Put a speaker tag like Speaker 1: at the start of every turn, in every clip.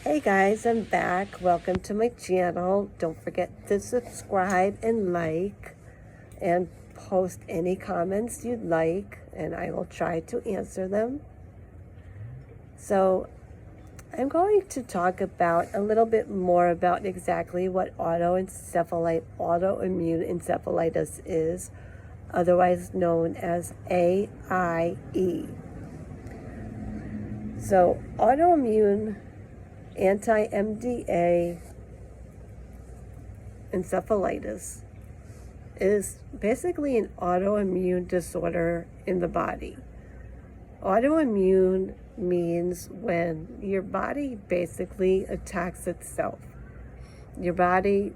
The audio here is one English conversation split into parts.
Speaker 1: Hey guys, I'm back. Welcome to my channel. Don't forget to subscribe and like and post any comments you'd like, and I will try to answer them. So I'm going to talk about a little bit more about exactly what autoimmune encephalitis is, otherwise known as AIE. So autoimmune Anti NMDA encephalitis is basically an autoimmune disorder in the body. Autoimmune means when your body basically attacks itself. Your body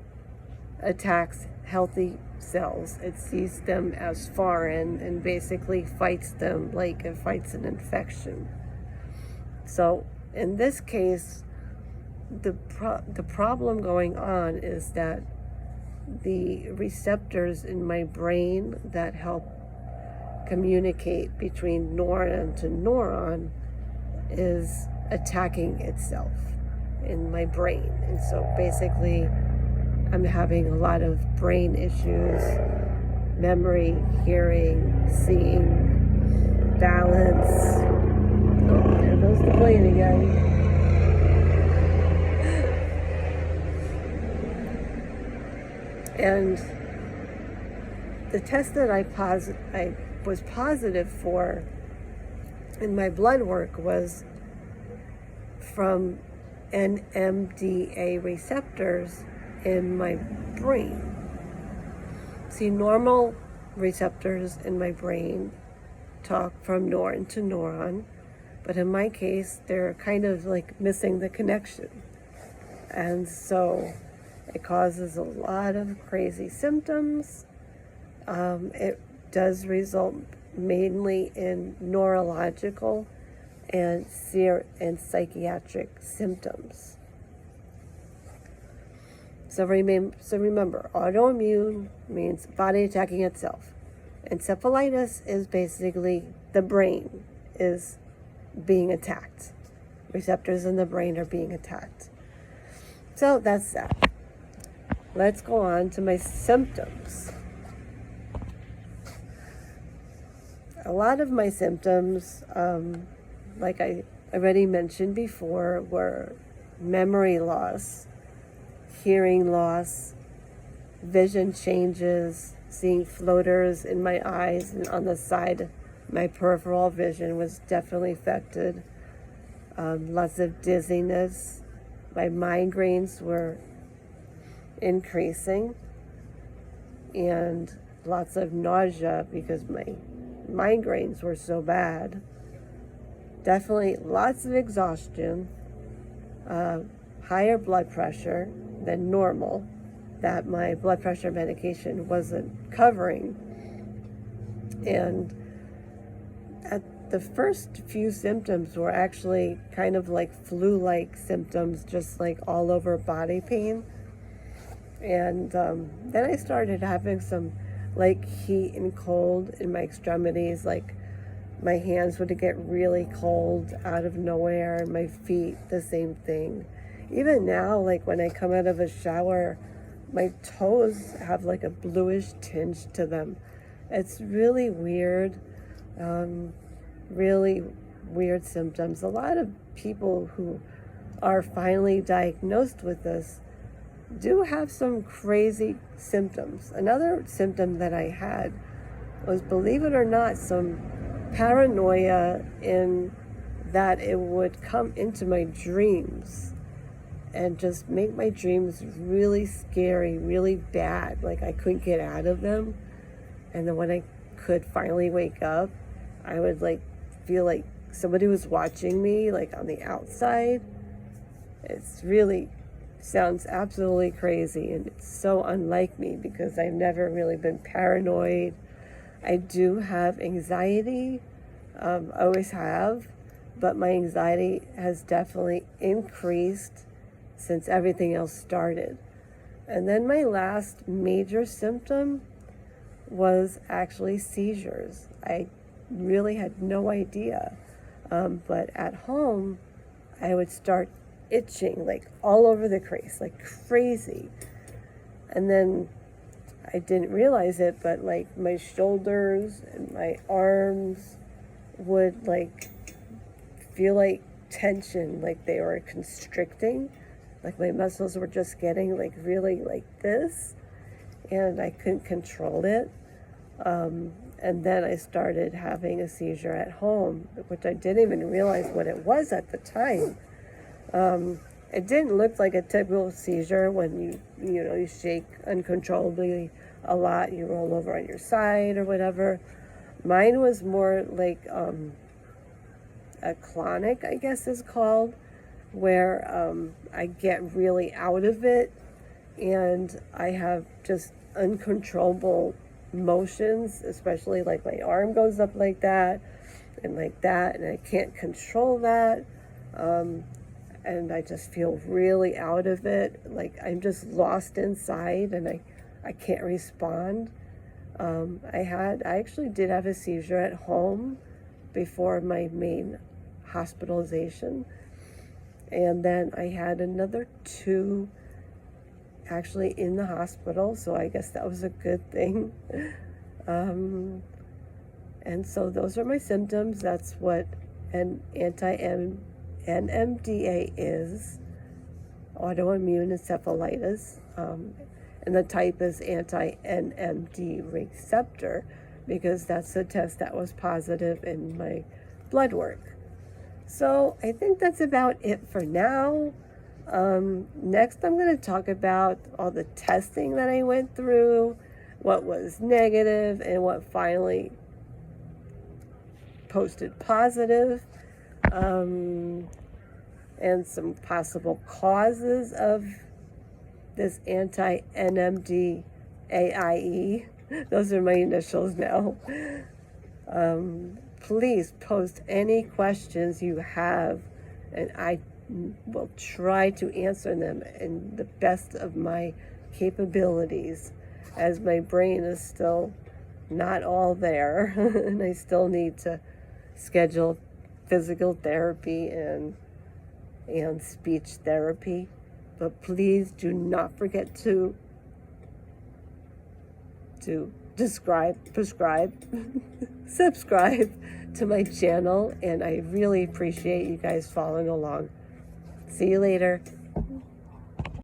Speaker 1: attacks healthy cells. It sees them as foreign and basically fights them like it fights an infection. So in this case, the problem going on is that the receptors in my brain that help communicate between neuron to neuron is attacking itself in my brain. And so basically I'm having a lot of brain issues, memory, hearing, seeing, balance. Oh, there goes the plane again. And the test that I was positive for in my blood work was from NMDA receptors in my brain. See, normal receptors in my brain talk from neuron to neuron, but in my case, they're kind of like missing the connection. And so it causes a lot of crazy symptoms. It does result mainly in neurological and psychiatric symptoms. So remember, autoimmune means body attacking itself. Encephalitis is basically the brain is being attacked. Receptors in the brain are being attacked. So that's that. Let's go on to my symptoms. A lot of my symptoms, like I already mentioned before, were memory loss, hearing loss, vision changes, seeing floaters in my eyes and on the side. My peripheral vision was definitely affected. Lots of dizziness. My migraines were increasing, and lots of nausea because my migraines were so bad. Definitely lots of exhaustion, higher blood pressure than normal that my blood pressure medication wasn't covering. And at the first few symptoms were actually kind of like flu-like symptoms, just like all over body pain. And then I started having some like heat and cold in my extremities, like my hands would get really cold out of nowhere, and my feet the same thing. Even now, like when I come out of a shower, my toes have like a bluish tinge to them. It's really weird, really weird symptoms. A lot of people who are finally diagnosed with this do have some crazy symptoms. Another symptom that I had was, believe it or not, some paranoia in that it would come into my dreams and just make my dreams really scary, really bad. Like I couldn't get out of them. And then when I could finally wake up, I would like feel like somebody was watching me, like on the outside. It's really sounds absolutely crazy, and it's so unlike me because I've never really been paranoid. I do have anxiety, always have, but my anxiety has definitely increased since everything else started. And then my last major symptom was actually seizures. I really had no idea, but at home I would start itching like all over the face, like crazy. And then I didn't realize it, but like my shoulders and my arms would like feel like tension, like they were constricting, like my muscles were just getting like really like this, and I couldn't control it. And then I started having a seizure at home, which I didn't even realize what it was at the time. It didn't look like a typical seizure when you shake uncontrollably a lot, you roll over on your side or whatever. Mine was more like a clonic, I guess is called, where I get really out of it and I have just uncontrollable motions, especially like my arm goes up like that, and I can't control that. And I just feel really out of it, like I'm just lost inside and I can't respond. I actually did have a seizure at home before my main hospitalization, and then I had another 2 actually in the hospital, so I guess that was a good thing. And so those are my symptoms. That's what an anti NMDA is, autoimmune encephalitis, and the type is anti NMD receptor, because that's the test that was positive in my blood work. So I think that's about it for now. Next, I'm going to talk about all the testing that I went through, what was negative, and what finally posted positive, and some possible causes of this anti NMDA. Those are my initials now. Please post any questions you have, and I will try to answer them in the best of my capabilities, as my brain is still not all there and I still need to schedule physical therapy and speech therapy. But please do not forget to subscribe to my channel, and I really appreciate you guys following along. See you later.